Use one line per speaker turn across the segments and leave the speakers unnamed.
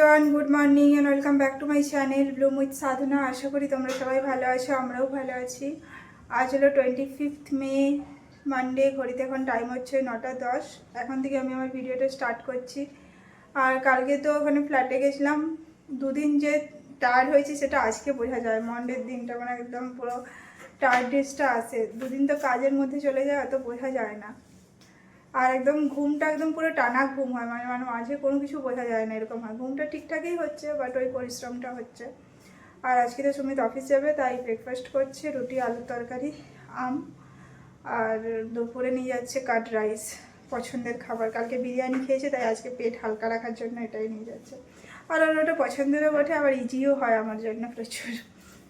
Everyone, good morning and welcome back to my channel Bloom with Sadhana. আশা করি তোমরা সবাই ভালো আছো, আমরাও ভালো আছি। আজ হলো 25 মে, মানডে। ঘড়িতে এখন টাইম হচ্ছে 9:10। এখন থেকে আমি আমার ভিডিওটা স্টার্ট করছি। আর কালকে তো ওখানে ফ্ল্যাটে গেছিলাম। দুদিন যে টায়ার্ড হয়েছে সেটা আজকে বোঝা যায়। মন্ডের দিনটা মানে একদম পুরো টায়ার্ডনেসটা আসে। দুদিন তো কাজের মধ্যে চলে যায়, অত বোঝা যায় না। আর একদম ঘুমটা একদম পুরো টানা ঘুম হয়, মানে মানে মাঝে কোনো কিছু বোঝা যায় না, এরকম হয়। ঘুমটা ঠিকঠাকই হচ্ছে, বাট ওই পরিশ্রমটা হচ্ছে। আর আজকে তো সুমিত অফিস যাবে, তাই ব্রেকফাস্ট করছে রুটি, আলুর তরকারি, আম। আর দুপুরে নিয়ে যাচ্ছে কাট রাইস, পছন্দের খাবার। কালকে বিরিয়ানি খেয়েছে, তাই আজকে পেট হালকা রাখার জন্য এটাই নিয়ে যাচ্ছে। আর ওটা পছন্দেরও বটে, আবার ইজিও হয় আমার জন্য প্রচুর।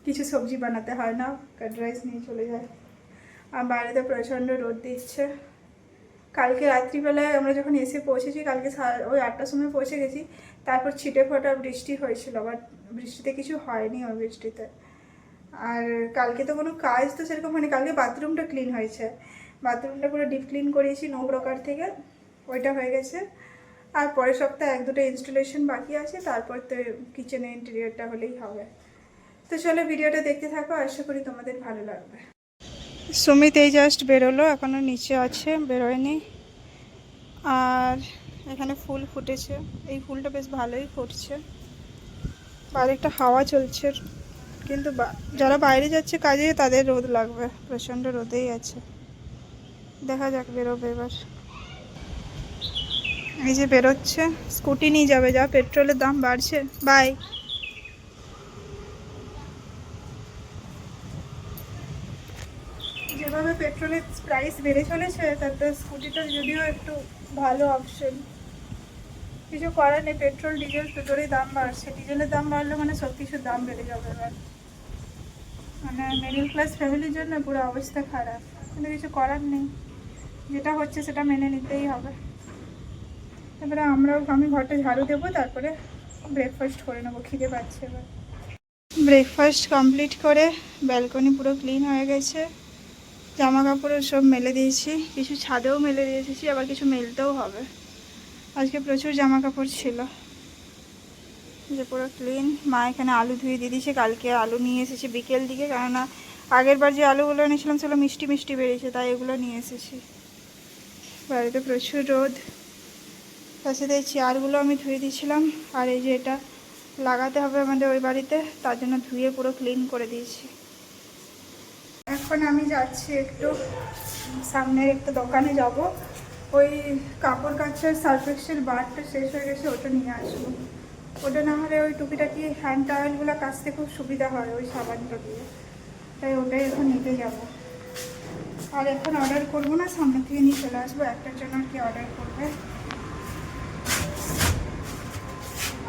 কিছু সবজি বানাতে হয় না, কাট রাইস নিয়ে চলে যায়। আর বাইরেতে প্রচণ্ড রোদ দিচ্ছে। কালকে রাত্রিবেলায় আমরা যখন এসে পৌঁছেছি, কালকে ওই 8টার সময় পৌঁছে গেছি, তারপর ছিটে ফোটা বৃষ্টি হয়েছিল, বাট বৃষ্টিতে কিছু হয়নি ওই বৃষ্টিতে। আর কালকে তো কোনো কাজ তো সেরকম হয়নি। কালকে বাথরুমটা ক্লিন হয়েছে, বাথরুমটা পুরো ডিপ ক্লিন করিয়েছি নৌব্রকার থেকে, ওইটা হয়ে গেছে। আর পরের সপ্তাহে 1-2টা ইনস্টলেশন বাকি আছে, তারপর তো কিচেনে ইন্টেরিয়রটা হলেই হবে। তো চলো ভিডিওটা দেখতে থাকো, আশা করি তোমাদের ভালো লাগবে। সুমিত এই জাস্ট বেরোলো, এখনও নিচে আছে, বেরোয়নি। আর এখানে ফুল ফুটেছে, এই ফুলটা বেশ ভালোই ফুটছে। বাইরে একটা হাওয়া চলছে, কিন্তু যারা বাইরে যাচ্ছে কাজে তাদের রোদ লাগবে, প্রচণ্ড রোদেই আছে। দেখা যাক, বেরোবে এবার। এই যে বেরোচ্ছে, স্কুটি নিয়ে যাবে, যা পেট্রোলের দাম বাড়ছে। বাই। যেভাবে পেট্রোলের প্রাইস বেড়ে চলেছে, তাতে স্কুটিটা যদিও একটু ভালো অপশন। কিছু করার নেই, পেট্রোল ডিজেল দুটোরই দাম বাড়ছে। ডিজেলের দাম বাড়লে মানে সব কিছুর দাম বেড়ে যাবে এবার। মানে মিডিল ক্লাস ফ্যামিলির জন্য পুরো অবস্থা খারাপ, কিন্তু কিছু করার নেই। যেটা হচ্ছে সেটা মেনে নিতেই হবে। এবারে আমি ঘরটা ঝাড়ু দেবো, তারপরে ব্রেকফাস্ট করে নেবো, খিদে পাচ্ছে এবার। ব্রেকফাস্ট কমপ্লিট করে ব্যালকনি পুরো ক্লিন হয়ে গেছে। জামা কাপড়ও সব মেলে দিয়েছি, কিছু ছাদেও মেলে দিয়েছি, আবার কিছু মেলতেও হবে। আজকে প্রচুর জামা কাপড় ছিল, যে পুরো ক্লিন। মা এখানে আলু ধুয়ে দিয়ে দিয়েছে, কালকে আলু নিয়ে এসেছি বিকেল দিকে, কেননা আগের বার যে আলুগুলো এনেছিলাম সেগুলো মিষ্টি মিষ্টি বেরিয়েছে, তাই এগুলো নিয়ে এসেছি। বাড়িতে প্রচুর রোদ, তার সাথে এই চেয়ারগুলো আমি ধুয়ে দিয়েছিলাম। আর এই যে এটা লাগাতে হবে আমাদের ওই বাড়িতে, তার জন্য ধুয়ে পুরো ক্লিন করে দিয়েছি। এখন আমি যাচ্ছি একটু সামনের একটা দোকানে যাব, ওই কাপড় কাচার সার্ফ এক্সেল বারটা শেষ হয়ে গেছে, ওটা নিয়ে আসবো। ওটা না হলে ওই টুকিটাকি হ্যান্ড টাওয়েলগুলো কাচতে খুব সুবিধা হয় ওই সাবানটা দিয়ে, তাই ওটাই এখন নিতে যাব। আর এখন অর্ডার করবো না, সামনে থেকে নিয়ে চলে আসবো। একটার জন্য আর কি অর্ডার করবে।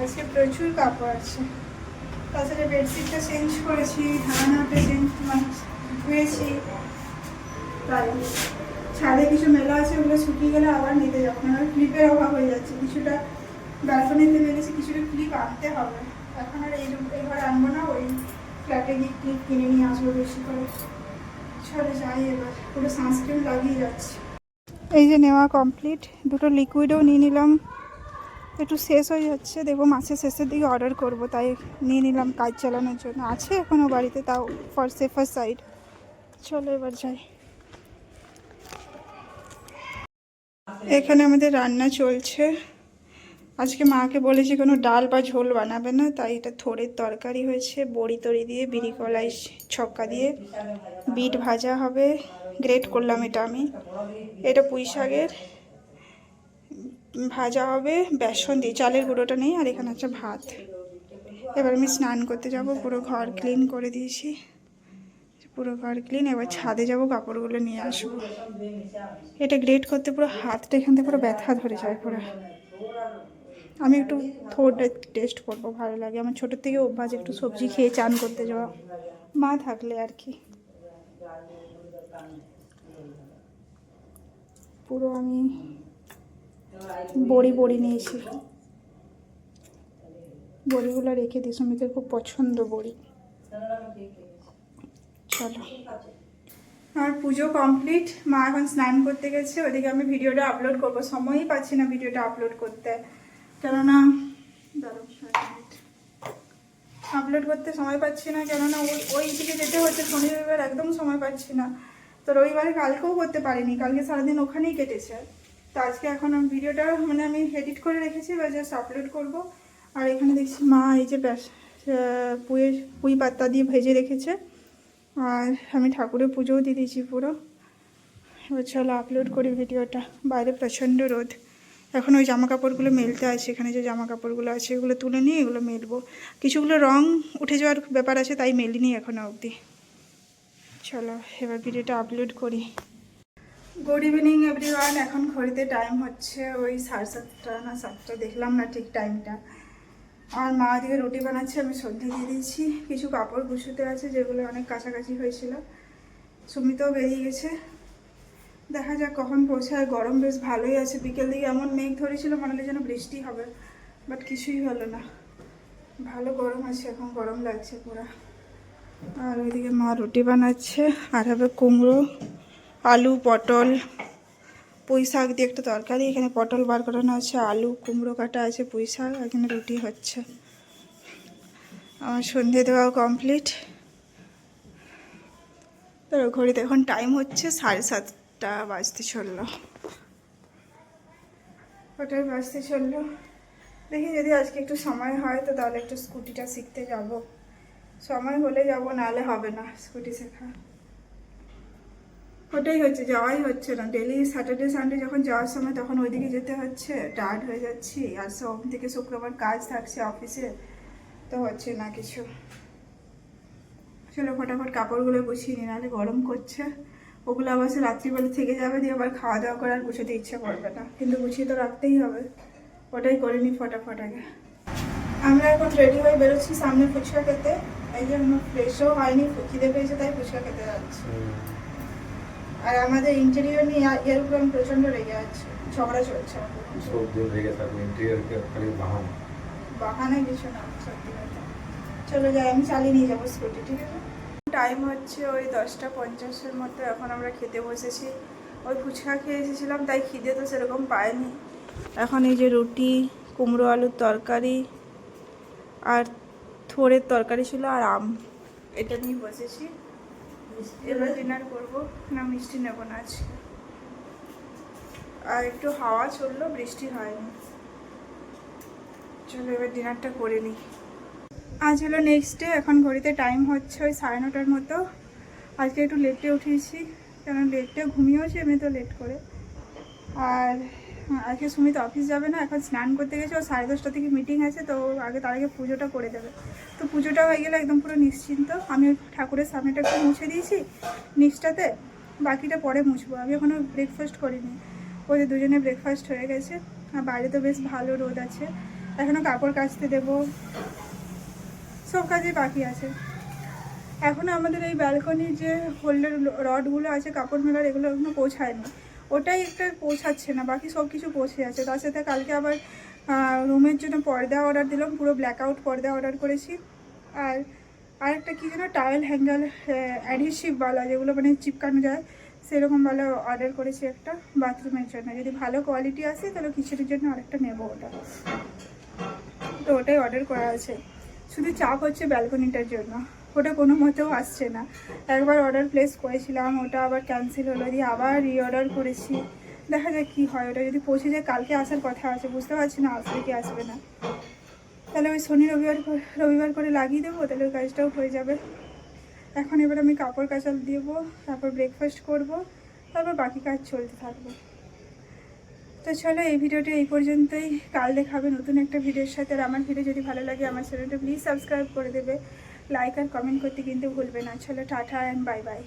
আজকে প্রচুর কাপড় আছে। তাছাড়া বেডশিটটা চেঞ্জ করেছি, ঢাকানাটা চেঞ্জ ধুয়েছি, তাই ছাদে কিছু মেলা আছে, ওগুলো শুকিয়ে গেলে আবার নিতে যাবো। না, ক্লিপের অভাব হয়ে যাচ্ছে। কিছুটা ব্যালকনিতে মেলেছি, কিছুটা ক্লিপ আনতে হবে। এখন আর এইবার আনবো না, ওই ফ্ল্যাটে গিয়ে ক্লিপ কিনে নিয়ে আসবো বেশি করে। চলে যাই এবার, পুরো সানস্ক্রিন লাগিয়ে যাচ্ছি। এই যে নেওয়া কমপ্লিট, দুটো লিকুইডও নিয়ে নিলাম। একটু শেষ হয়ে যাচ্ছে, দেখবো মাসের শেষের দিকে অর্ডার করব, তাই নিয়ে নিলাম কাজ চালানোর জন্য। আছে এখনও বাড়িতে, তাও ফর সেফার সাইড। চলো এবার যাই। এখানে আমাদের রান্না চলছে। আজকে মাকে বলেছি কোনো ডাল বা ঝোল বানাবে না, তাই এটা থোড়ের তরকারি হয়েছে, বড়ি তরি দিয়ে, বিড়ি কলাই ছক্কা দিয়ে, বিট ভাজা হবে, গ্রেট করলাম এটা আমি। এটা পুঁই শাকের ভাজা হবে বেসন দিয়ে, চালের গুঁড়োটা নেই। আর এখানে আছে ভাত। এবার আমি স্নান করতে যাব, পুরো ঘর ক্লিন করে দিয়েছি, পুরো ঘর ক্লিন। এবার ছাদে যাব, কাপড়গুলো নিয়ে আসবো। এটা গ্রেট করতে পুরো হাতটা এখান থেকে পুরো ব্যথা ধরে যায় পুরো। আমি একটু থোড়টা টেস্ট করবো, ভালো লাগে আমার, ছোটোর থেকে অভ্যাস একটু সবজি খেয়ে চান করতে যাওয়া, মা থাকলে আর কি। পুরো আমি বড়ি নিয়েছি, বড়িগুলো রেখে দিই, সুমিতের খুব পছন্দ বড়ি। চলো, আমার পুজো কমপ্লিট। মা এখন স্নান করতে গেছে, ওদিকে আমি ভিডিওটা আপলোড করবো। সময়ই পাচ্ছি না ভিডিওটা আপলোড করতে, কেননা আপলোড করতে সময় পাচ্ছি না, কেননা ওই দিকে যেতে হচ্ছে, শনি রবিবার একদম সময় পাচ্ছি না। তো রবিবারে কালকেও করতে পারিনি, কালকে সারাদিন ওখানেই কেটেছে। তো আজকে এখন আমি ভিডিওটা মানে আমি এডিট করে রেখেছি, বা জাস্ট আপলোড করবো। আর এখানে দেখছি মা এই যে পুঁই পাতা দিয়ে ভেজে রেখেছে, আর আমি ঠাকুরের পুজোও দিয়ে দিয়েছি পুরো। এবার চলো আপলোড করি ভিডিওটা। বাইরে প্রচণ্ড রোদ। এখন ওই জামা কাপড়গুলো মেলতে আছে, এখানে যে জামা কাপড়গুলো আছে এগুলো তুলে নিয়ে এগুলো মেলবো। কিছুগুলো রং উঠে যাওয়ার ব্যাপার আছে, তাই মেলিনি এখনও অবধি। চলো এবার ভিডিওটা আপলোড করি। Good evening everyone. এখন ঘড়িতে টাইম হচ্ছে ওই 7:30 না 7টা, দেখলাম না ঠিক টাইমটা। আর মা দিকে রুটি বানাচ্ছে, আমি সন্ধে দিয়ে দিয়েছি। কিছু কাপড় গুছোতে আছে যেগুলো অনেক কাছাকাছি হয়েছিল। সুমিতও বেরিয়ে গেছে, দেখা যাক কখন পৌঁছায়। গরম বেশ ভালোই আছে, বিকেল দিকে এমন মেঘ ধরেছিল মনে হলো যেন বৃষ্টি হবে, বাট কিছুই হলো না। ভালো গরম আছে এখন, গরম লাগছে পুরো। আর ওইদিকে মা রুটি বানাচ্ছে, আর হবে কুমড়ো, আলু, পটল, পুঁই শাক দিয়ে একটা তরকারি। এখানে পটল বার করানো আছে, আলু কুমড়ো কাটা আছে, পুঁই শাক, এখানে রুটি হচ্ছে। আমার সন্ধে দেওয়াও কমপ্লিট। তো ঘড়িতে এখন টাইম হচ্ছে 7:30 বাজতে চললো, ওটাই বাজতে চললো। দেখি যদি আজকে একটু সময় হয় তো তাহলে একটু স্কুটিটা শিখতে যাব। সময় হলে যাব, নাহলে হবে না স্কুটি শেখা। ওটাই হচ্ছে, যাওয়াই হচ্ছে না। ডেলি স্যাটারডে সানডে যখন যাওয়ার সময় তখন ওইদিকে যেতে হচ্ছে, টায়ার্ড হয়ে যাচ্ছি। আর সোম থেকে শুক্রবার কাজ থাকছে অফিসে, তো হচ্ছে না কিছু। চলো ফটাফট কাপড়গুলো গুছিয়ে নিই, নাহলে গরম করছে। ওগুলো আবার সে রাত্রিবেলা থেকে যাবে, দিয়ে আবার খাওয়া দাওয়া করার গুছোতে ইচ্ছে করবে না, কিন্তু গুছিয়ে তো রাখতেই হবে। ওটাই করে নিই ফটাফট আগে। আমরা এখন রেডি হয়ে বেরোচ্ছি সামনে ফুচকা খেতে। এই জন্য ফ্রেশও হয়নি, খিদে পেয়েছে তাই ফুচকা খেতে যাচ্ছি। আর আমাদের ইন্টেরিয়র নিয়ে এর উপর আমি প্রচণ্ড রেগে আছে, ঝগড়া চলছে। বাহানায় কিছু না, সত্যি কথা। চলো যাই, আমি চালিয়ে নিয়ে যাবো স্কুটি, ঠিক আছে? টাইম হচ্ছে ওই 10:50 মতো। এখন আমরা খেতে বসেছি। ওই ফুচকা খেয়ে এসেছিলাম, তাই খিদে তো সেরকম পায়নি। এখন এই যে রুটি, কুমড়ো আলুর তরকারি, আর থোড়ের তরকারি ছিল, আর আম, এটা নিয়ে বসেছি। এবার ডিনার করবো। না মিষ্টি নেবো না আজকে। আর একটু হাওয়া চললো, বৃষ্টি হয়নি। চলো এবার ডিনারটা করে নিই। আজ হলো নেক্সট ডে। এখন ঘড়িতে টাইম হচ্ছে ওই 9:30 মতো। আজকে একটু লেটে উঠেছি, কারণ লেটে ঘুমিয়েওছি আমি তো লেট করে। আর আজকে সুমিত অফিস যাবে না, এখন স্নান করতে গেছে। ও 10:30 থেকে মিটিং আছে, তো তার আগে পুজোটা করে দেবে। তো পুজোটা হয়ে গেলে একদম পুরো নিশ্চিন্ত। আমি ঠাকুরের সামনেটা একটু মুছে দিয়েছি নিচটাতে, বাকিটা পরে মুছবো। আমি এখনও ব্রেকফাস্ট করিনি। ওদের দুজনে ব্রেকফাস্ট হয়ে গেছে। আর বাইরে তো বেশ ভালো রোদ আছে। এখনও কাপড় কাচতে দেবো, সব কাজই বাকি আছে। এখনও আমাদের এই ব্যালকনির যে হোল্ডার রডগুলো আছে কাপড় মেলার, এগুলো এখনও পৌঁছায়নি। ওটাই একটা পৌঁছাচ্ছে না, বাকি সব কিছু পৌঁছে আছে। তার সাথে কালকে আবার রুমের জন্য পর্দা অর্ডার দিলাম, পুরো ব্ল্যাক আউট পর্দা অর্ডার করেছি। আর আরেকটা কী যেন টাওয়েল হ্যাঙ্গার অ্যাডহেসিভওয়ালা, যেগুলো মানে চিপকানো যায়, সেরকমওয়ালা অর্ডার করেছি একটা বাথরুমের জন্য। যদি ভালো কোয়ালিটি আসে তাহলে কিচেনের জন্য আরেকটা নেবো ওটা। তো ওটাই অর্ডার করা আছে। শুধু চাপ হচ্ছে ব্যালকনিটার জন্য, ওটা কোনো মতেও আসছে না। একবার অর্ডার প্লেস করেছিলাম, ওটা আবার ক্যান্সেল হলো, দিয়ে আবার রিঅর্ডার করেছি। দেখা যাক কী হয়। ওটা যদি পৌঁছে যায়, কালকে আসার কথা আছে, বুঝতে পারছি না আসবে কি আসবে না। তাহলে ওই শনি রবিবার করে লাগিয়ে দেবো, তাহলে ওই কাজটাও হয়ে যাবে। এখন এবার আমি কাপড় কাচাল দেবো, তারপর ব্রেকফাস্ট করব, তারপর বাকি কাজ চলতে থাকবে। তো চলো এই ভিডিওটা এই পর্যন্তই। কাল দেখাবে নতুন একটা ভিডিওর সাথে। আর আমার ভিডিও যদি ভালো লাগে আমার চ্যানেলটা প্লিজ সাবস্ক্রাইব করে দেবে, লাইক আর কমেন্ট করতে কিন্তু ভুলবে না। চলো টাটা অ্যান্ড বাই বাই।